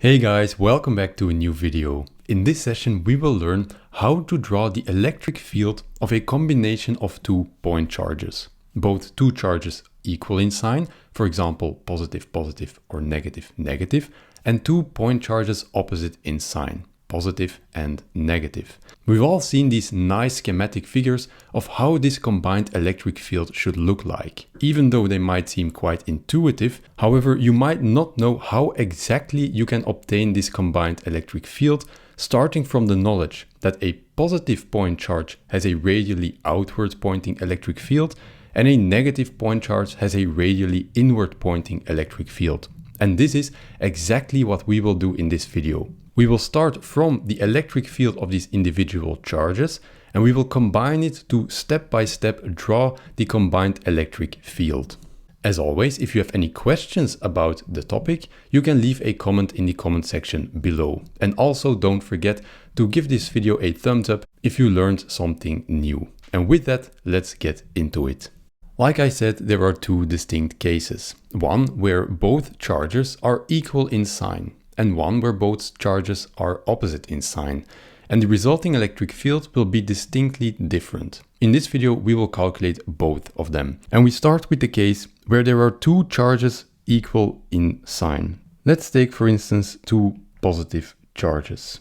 Hey guys, welcome back to a new video. In this session we will learn how to draw the electric field of a combination of 2 point charges. Both two charges equal in sign, for example positive positive or negative negative, and 2 point charges opposite in sign, positive and negative. We've all seen these nice schematic figures of how this combined electric field should look like. Even though they might seem quite intuitive, however, you might not know how exactly you can obtain this combined electric field, starting from the knowledge that a positive point charge has a radially outward pointing electric field and a negative point charge has a radially inward pointing electric field. And this is exactly what we will do in this video. We will start from the electric field of these individual charges and we will combine it to step by step draw the combined electric field. As always, if you have any questions about the topic, you can leave a comment in the comment section below. And also don't forget to give this video a thumbs up if you learned something new. And with that, let's get into it. Like I said, there are two distinct cases. One where both charges are equal in sign, and one where both charges are opposite in sign. And the resulting electric field will be distinctly different. In this video, we will calculate both of them. And we start with the case where there are two charges equal in sign. Let's take, for instance, two positive charges.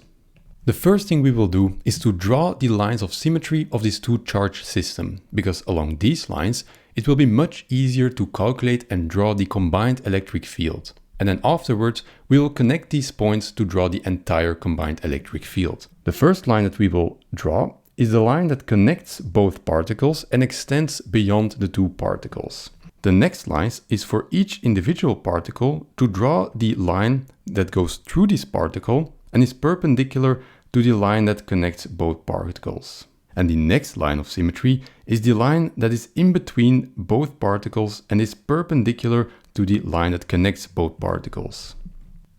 The first thing we will do is to draw the lines of symmetry of this two charge system, because along these lines, it will be much easier to calculate and draw the combined electric field. And then afterwards, we will connect these points to draw the entire combined electric field. The first line that we will draw is the line that connects both particles and extends beyond the two particles. The next line is for each individual particle to draw the line that goes through this particle and is perpendicular to the line that connects both particles. And the next line of symmetry is the line that is in between both particles and is perpendicular to the line that connects both particles.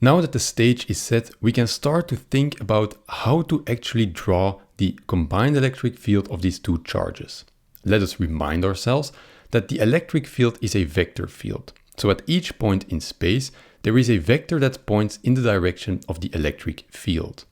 Now that the stage is set, we can start to think about how to actually draw the combined electric field of these two charges. Let us remind ourselves that the electric field is a vector field. So at each point in space, there is a vector that points in the direction of the electric field.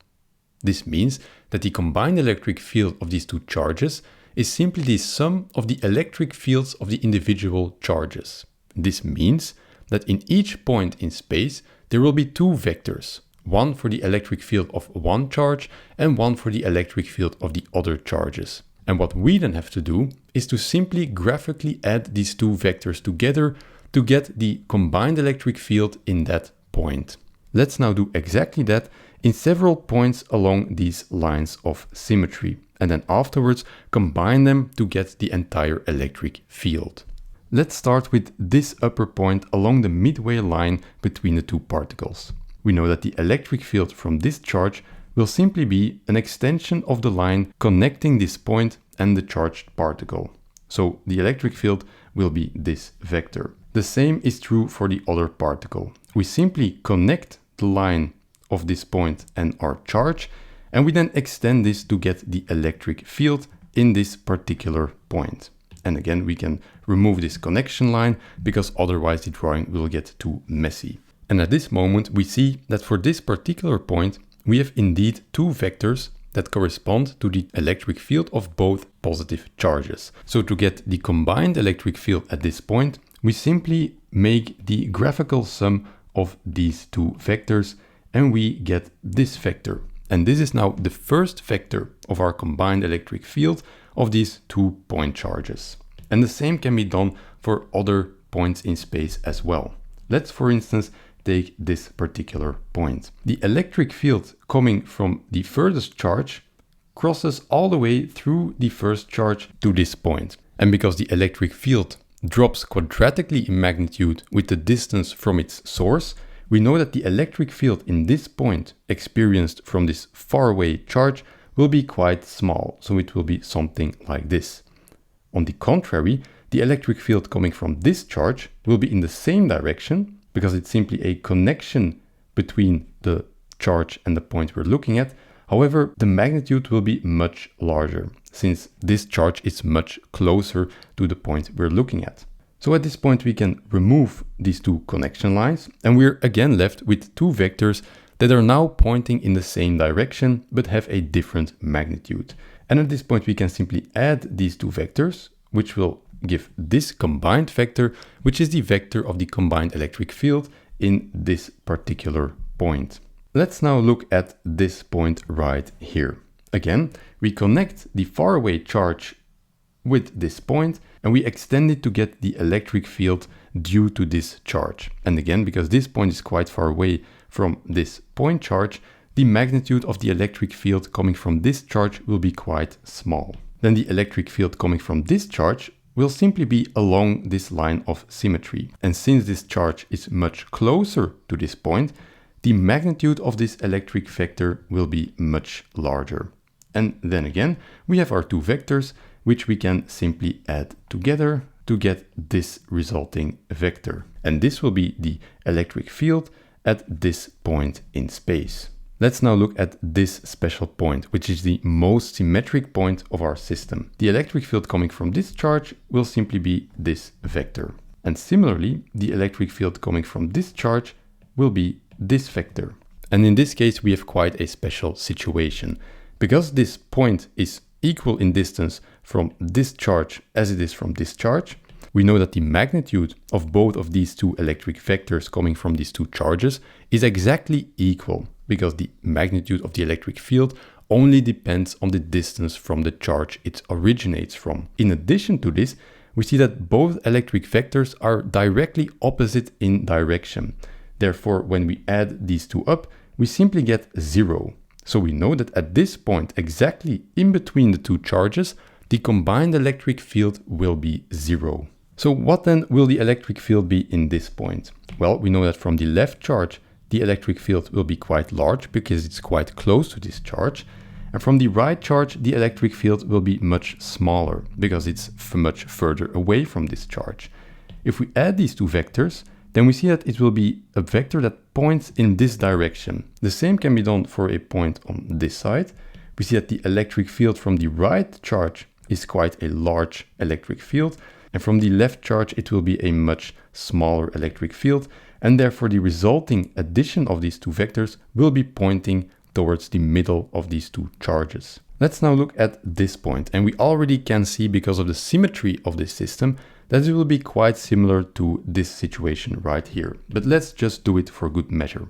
This means that the combined electric field of these two charges is simply the sum of the electric fields of the individual charges. This means that in each point in space, there will be two vectors, one for the electric field of one charge and one for the electric field of the other charges. And what we then have to do is to simply graphically add these two vectors together to get the combined electric field in that point. Let's now do exactly that in several points along these lines of symmetry, and then afterwards combine them to get the entire electric field. Let's start with this upper point along the midway line between the two particles. We know that the electric field from this charge will simply be an extension of the line connecting this point and the charged particle. So the electric field will be this vector. The same is true for the other particle. We simply connect the line of this point and our charge, and we then extend this to get the electric field in this particular point. And again, we can remove this connection line because otherwise the drawing will get too messy. And at this moment, we see that for this particular point, we have indeed two vectors that correspond to the electric field of both positive charges. So to get the combined electric field at this point, we simply make the graphical sum of these two vectors and we get this vector. And this is now the first vector of our combined electric field of these 2 point charges. And the same can be done for other points in space as well. Let's, for instance, take this particular point. The electric field coming from the furthest charge crosses all the way through the first charge to this point. And because the electric field drops quadratically in magnitude with the distance from its source, we know that the electric field in this point experienced from this faraway charge will be quite small, so it will be something like this. On the contrary, the electric field coming from this charge will be in the same direction because it's simply a connection between the charge and the point we're looking at. However, the magnitude will be much larger since this charge is much closer to the point we're looking at. So at this point we can remove these two connection lines and we're again left with two vectors that are now pointing in the same direction but have a different magnitude. And at this point we can simply add these two vectors, which will give this combined vector, which is the vector of the combined electric field in this particular point. Let's now look at this point right here. Again, we connect the faraway charge with this point and we extend it to get the electric field due to this charge. And again, because this point is quite far away from this point charge, the magnitude of the electric field coming from this charge will be quite small. Then the electric field coming from this charge will simply be along this line of symmetry. And since this charge is much closer to this point, the magnitude of this electric vector will be much larger. And then again, we have our two vectors, which we can simply add together to get this resulting vector. And this will be the electric field at this point in space. Let's now look at this special point, which is the most symmetric point of our system. The electric field coming from this charge will simply be this vector. And similarly, the electric field coming from this charge will be this vector. And in this case, we have quite a special situation. Because this point is equal in distance from this charge as it is from this charge, we know that the magnitude of both of these two electric vectors coming from these two charges is exactly equal, because the magnitude of the electric field only depends on the distance from the charge it originates from. In addition to this, we see that both electric vectors are directly opposite in direction. Therefore, when we add these two up, we simply get 0. So we know that at this point, exactly in between the two charges, the combined electric field will be 0. So what then will the electric field be in this point? Well, we know that from the left charge, the electric field will be quite large because it's quite close to this charge. And from the right charge, the electric field will be much smaller because it's much further away from this charge. If we add these two vectors, then we see that it will be a vector that points in this direction. The same can be done for a point on this side. We see that the electric field from the right charge is quite a large electric field, and from the left charge it will be a much smaller electric field, and therefore the resulting addition of these two vectors will be pointing towards the middle of these two charges. Let's now look at this point, and we already can see, because of the symmetry of this system, that it will be quite similar to this situation right here. But let's just do it for good measure.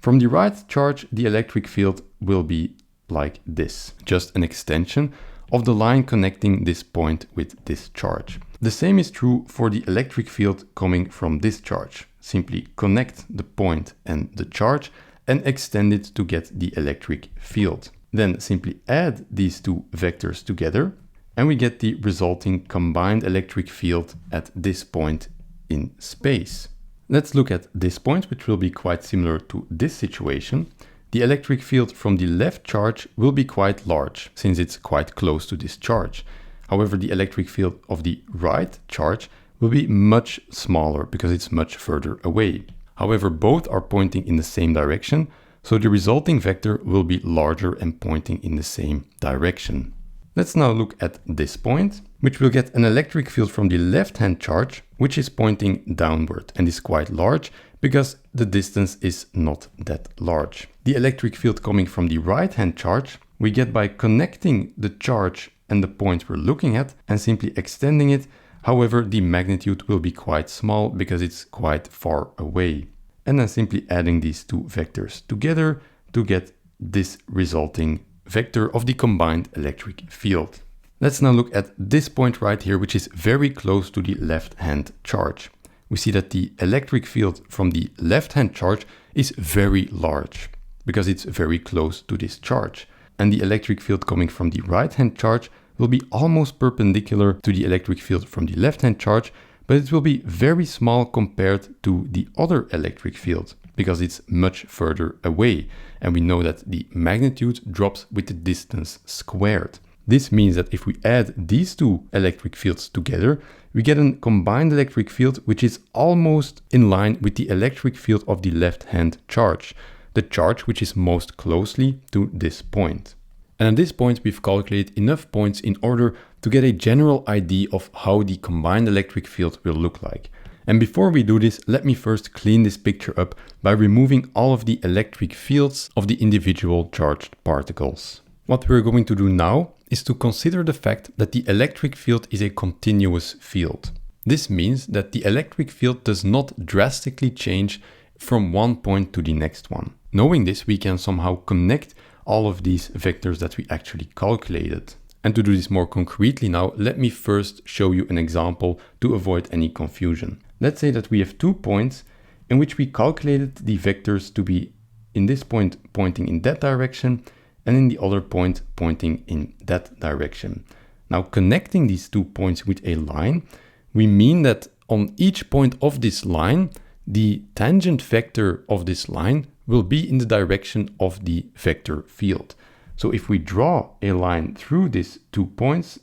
From the right charge, the electric field will be like this, just an extension of the line connecting this point with this charge. The same is true for the electric field coming from this charge. Simply connect the point and the charge and extend it to get the electric field. Then simply add these two vectors together and we get the resulting combined electric field at this point in space. Let's look at this point, which will be quite similar to this situation. The electric field from the left charge will be quite large, since it's quite close to this charge. However, the electric field of the right charge will be much smaller because it's much further away. However, both are pointing in the same direction, so the resulting vector will be larger and pointing in the same direction. Let's now look at this point, which will get an electric field from the left-hand charge, which is pointing downward and is quite large because the distance is not that large. The electric field coming from the right-hand charge we get by connecting the charge and the point we're looking at and simply extending it. However, the magnitude will be quite small because it's quite far away. And then simply adding these two vectors together to get this resulting vector of the combined electric field. Let's now look at this point right here, which is very close to the left-hand charge. We see that the electric field from the left-hand charge is very large because it's very close to this charge. And the electric field coming from the right-hand charge will be almost perpendicular to the electric field from the left-hand charge, but it will be very small compared to the other electric field because it's much further away. And we know that the magnitude drops with the distance squared. This means that if we add these two electric fields together, we get a combined electric field which is almost in line with the electric field of the left-hand charge, the charge which is most closely to this point. And at this point, we've calculated enough points in order to get a general idea of how the combined electric field will look like. And before we do this, let me first clean this picture up by removing all of the electric fields of the individual charged particles. What we're going to do now is to consider the fact that the electric field is a continuous field. This means that the electric field does not drastically change from one point to the next one. Knowing this, we can somehow connect all of these vectors that we actually calculated. And to do this more concretely now, let me first show you an example to avoid any confusion. Let's say that we have 2 points in which we calculated the vectors to be in this point pointing in that direction and in the other point pointing in that direction. Now, connecting these 2 points with a line, we mean that on each point of this line, the tangent vector of this line will be in the direction of the vector field. So if we draw a line through these 2 points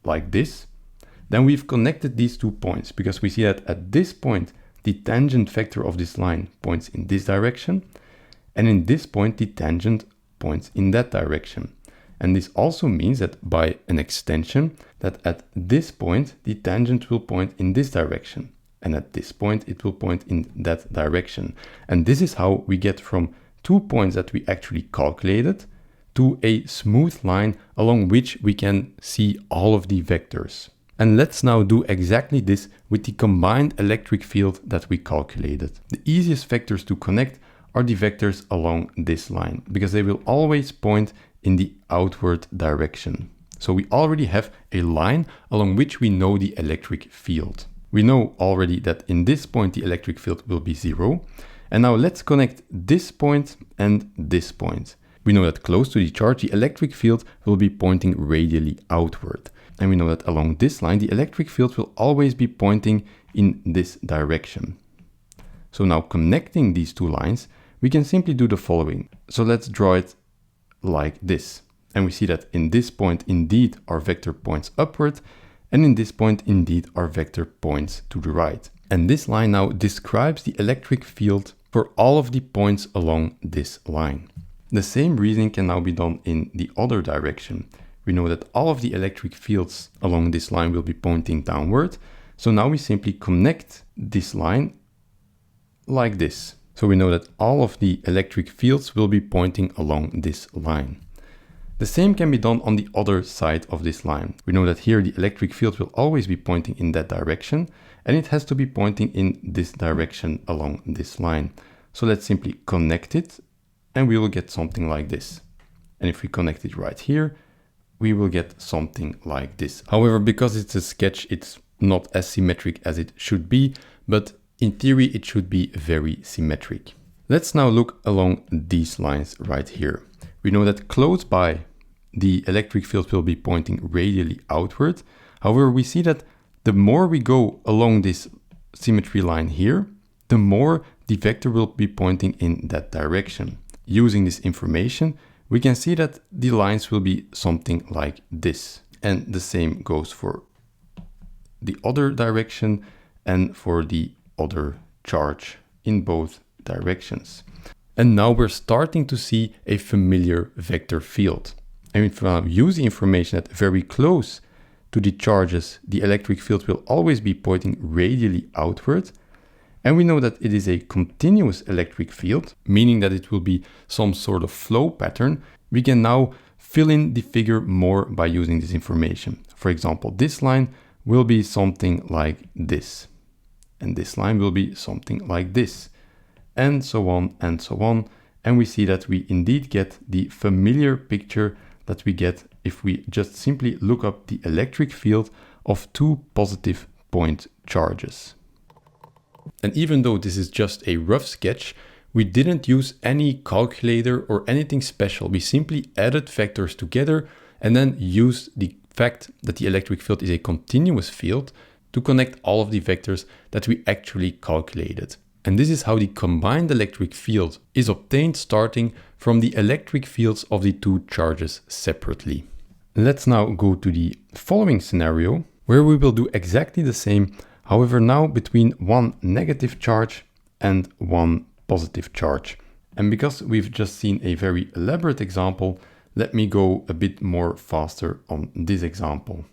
like this, then we've connected these 2 points because we see that at this point, the tangent vector of this line points in this direction, and in this point, the tangent points in that direction. And this also means that by an extension, that at this point, the tangent will point in this direction, and at this point, it will point in that direction. And this is how we get from 2 points that we actually calculated to a smooth line along which we can see all of the vectors. And let's now do exactly this with the combined electric field that we calculated. The easiest vectors to connect are the vectors along this line, because they will always point in the outward direction. So we already have a line along which we know the electric field. We know already that in this point the electric field will be 0. And now let's connect this point and this point. We know that close to the charge, the electric field will be pointing radially outward. And we know that along this line, the electric field will always be pointing in this direction. So now connecting these 2 lines, we can simply do the following. So let's draw it like this. And we see that in this point, indeed, our vector points upward. And in this point, indeed, our vector points to the right. And this line now describes the electric field for all of the points along this line. The same reasoning can now be done in the other direction. We know that all of the electric fields along this line will be pointing downward. So now we simply connect this line like this. So we know that all of the electric fields will be pointing along this line. The same can be done on the other side of this line. We know that here the electric field will always be pointing in that direction, and it has to be pointing in this direction along this line. So let's simply connect it, and we will get something like this. And if we connect it right here, we will get something like this. However, because it's a sketch, it's not as symmetric as it should be, but in theory, it should be very symmetric. Let's now look along these lines right here. We know that close by, the electric field will be pointing radially outward. However, we see that the more we go along this symmetry line here, the more the vector will be pointing in that direction. Using this information, we can see that the lines will be something like this. And the same goes for the other direction and for the other charge in both directions. And now we're starting to see a familiar vector field. And if we use the information that very close to the charges, the electric field will always be pointing radially outward. And we know that it is a continuous electric field, meaning that it will be some sort of flow pattern. We can now fill in the figure more by using this information. For example, this line will be something like this. And this line will be something like this. And so on and so on. And we see that we indeed get the familiar picture that we get if we just simply look up the electric field of 2 positive point charges. And even though this is just a rough sketch, we didn't use any calculator or anything special. We simply added vectors together and then used the fact that the electric field is a continuous field to connect all of the vectors that we actually calculated. And this is how the combined electric field is obtained, starting from the electric fields of the 2 charges separately. Let's now go to the following scenario, where we will do exactly the same, however now between 1 negative charge and 1 positive charge. And because we've just seen a very elaborate example, let me go a bit more faster on this example.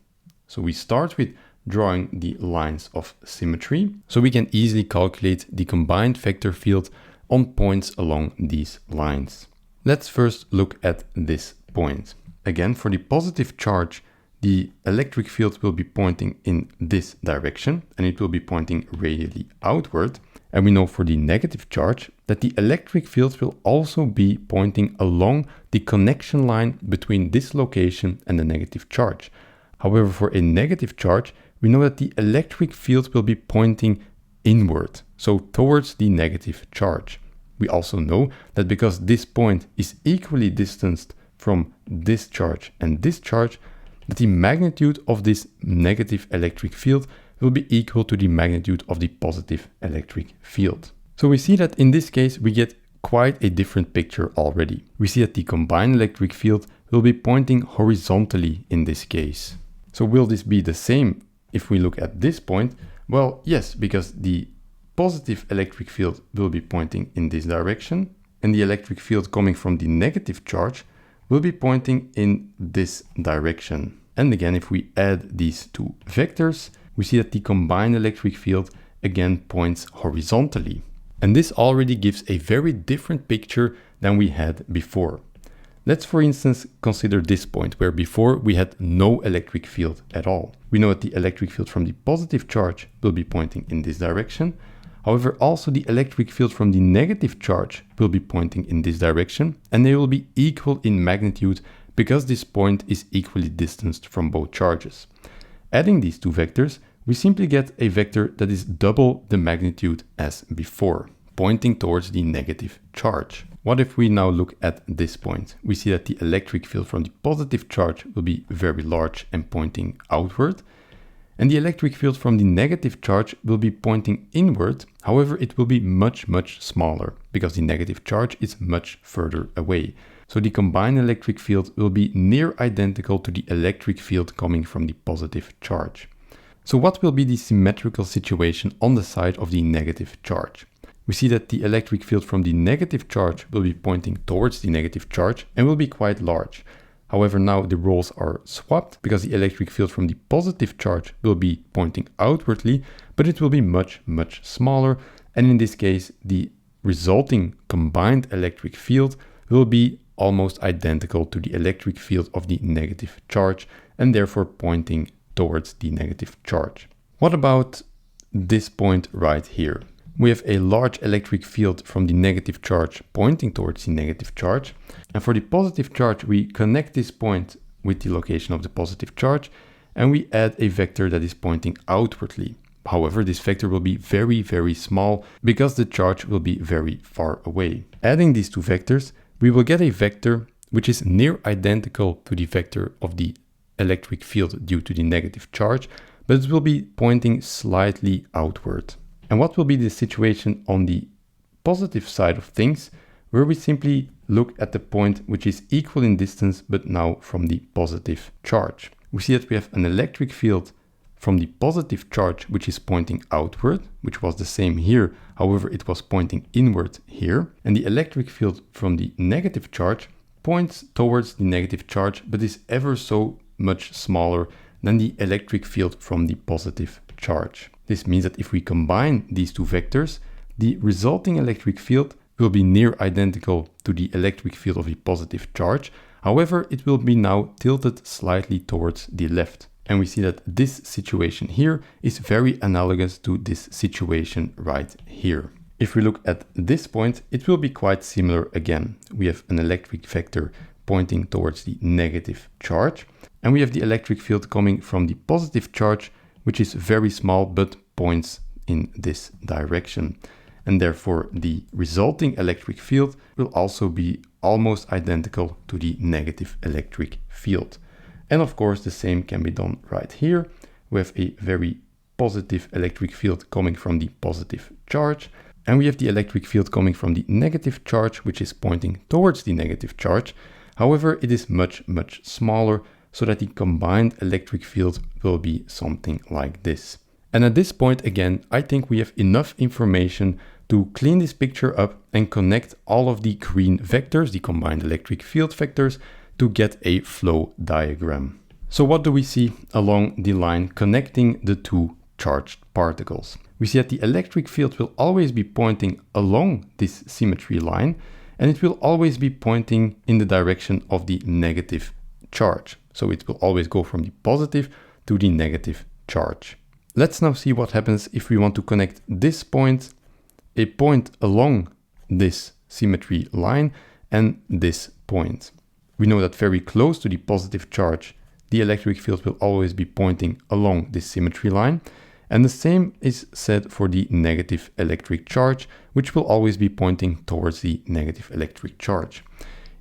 So we start with drawing the lines of symmetry. So we can easily calculate the combined vector field on points along these lines. Let's first look at this point. Again, for the positive charge, the electric field will be pointing in this direction and it will be pointing radially outward. And we know for the negative charge that the electric field will also be pointing along the connection line between this location and the negative charge. However, for a negative charge, we know that the electric field will be pointing inward, so towards the negative charge. We also know that because this point is equally distanced from this charge and this charge, that the magnitude of this negative electric field will be equal to the magnitude of the positive electric field. So we see that in this case, we get quite a different picture already. We see that the combined electric field will be pointing horizontally in this case. So will this be the same if we look at this point? Well, yes, because the positive electric field will be pointing in this direction and the electric field coming from the negative charge will be pointing in this direction. And again, if we add these two vectors, we see that the combined electric field again points horizontally. And this already gives a very different picture than we had before. Let's for instance consider this point where before we had no electric field at all. We know that the electric field from the positive charge will be pointing in this direction. However, also the electric field from the negative charge will be pointing in this direction and they will be equal in magnitude because this point is equally distanced from both charges. Adding these two vectors, we simply get a vector that is double the magnitude as before, pointing towards the negative charge. What if we now look at this point? We see that the electric field from the positive charge will be very large and pointing outward, and the electric field from the negative charge will be pointing inward. However, it will be much smaller because the negative charge is much further away. So the combined electric field will be near identical to the electric field coming from the positive charge. So what will be the symmetrical situation on the side of the negative charge? We see that the electric field from the negative charge will be pointing towards the negative charge and will be quite large. However, now the roles are swapped because the electric field from the positive charge will be pointing outwardly, but it will be much smaller. And in this case, the resulting combined electric field will be almost identical to the electric field of the negative charge and therefore pointing towards the negative charge. What about this point right here? We have a large electric field from the negative charge pointing towards the negative charge. And for the positive charge, we connect this point with the location of the positive charge and we add a vector that is pointing outwardly. However, this vector will be very small because the charge will be very far away. Adding these two vectors, we will get a vector which is near identical to the vector of the electric field due to the negative charge, but it will be pointing slightly outward. And what will be the situation on the positive side of things, where we simply look at the point which is equal in distance, but now from the positive charge. We see that we have an electric field from the positive charge, which is pointing outward, which was the same here. However, it was pointing inward here. And the electric field from the negative charge points towards the negative charge, but is ever so much smaller than the electric field from the positive charge. This means that if we combine these two vectors, the resulting electric field will be near identical to the electric field of the positive charge. However, it will be now tilted slightly towards the left. And we see that this situation here is very analogous to this situation right here. If we look at this point, it will be quite similar again. We have an electric vector pointing towards the negative charge, and we have the electric field coming from the positive charge, which is very small but points in this direction. And therefore the resulting electric field will also be almost identical to the negative electric field. And of course the same can be done right here. We have a very positive electric field coming from the positive charge, and we have the electric field coming from the negative charge, which is pointing towards the negative charge. However, it is much smaller, so that the combined electric field will be something like this. And at this point again, I think we have enough information to clean this picture up and connect all of the green vectors, the combined electric field vectors, to get a flow diagram. So what do we see along the line connecting the two charged particles? We see that the electric field will always be pointing along this symmetry line, and it will always be pointing in the direction of the negative charge. So it will always go from the positive to the negative charge. Let's now see what happens if we want to connect this point, a point along this symmetry line, and this point. We know that very close to the positive charge, the electric field will always be pointing along this symmetry line. And the same is said for the negative electric charge, which will always be pointing towards the negative electric charge.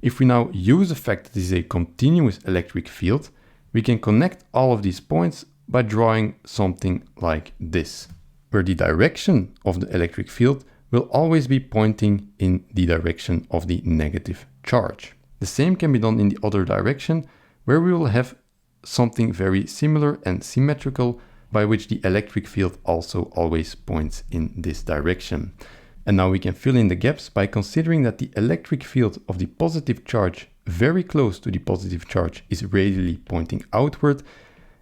If we now use the fact that this is a continuous electric field, we can connect all of these points by drawing something like this, where the direction of the electric field will always be pointing in the direction of the negative charge. The same can be done in the other direction, where we will have something very similar and symmetrical, by which the electric field also always points in this direction. And now we can fill in the gaps by considering that the electric field of the positive charge very close to the positive charge is radially pointing outward,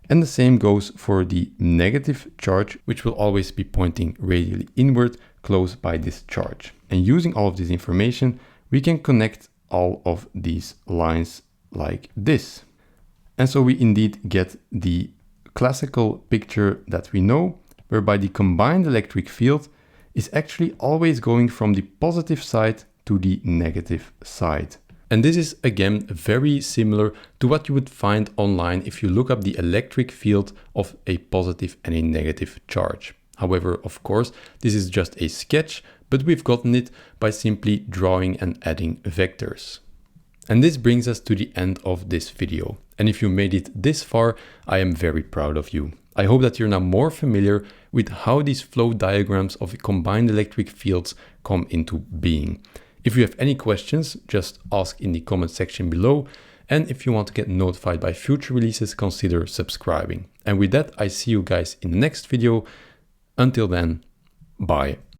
and the same goes for the negative charge, which will always be pointing radially inward close by this charge. And using all of this information, we can connect all of these lines like this. And so we indeed get the classical picture that we know, whereby the combined electric field is actually always going from the positive side to the negative side. And this is again very similar to what you would find online if you look up the electric field of a positive and a negative charge. However, of course, this is just a sketch, but we've gotten it by simply drawing and adding vectors. And this brings us to the end of this video. And if you made it this far, I am very proud of you. I hope that you're now more familiar with how these flow diagrams of combined electric fields come into being. If you have any questions, just ask in the comment section below. And if you want to get notified by future releases, consider subscribing. And with that, I see you guys in the next video. Until then, bye.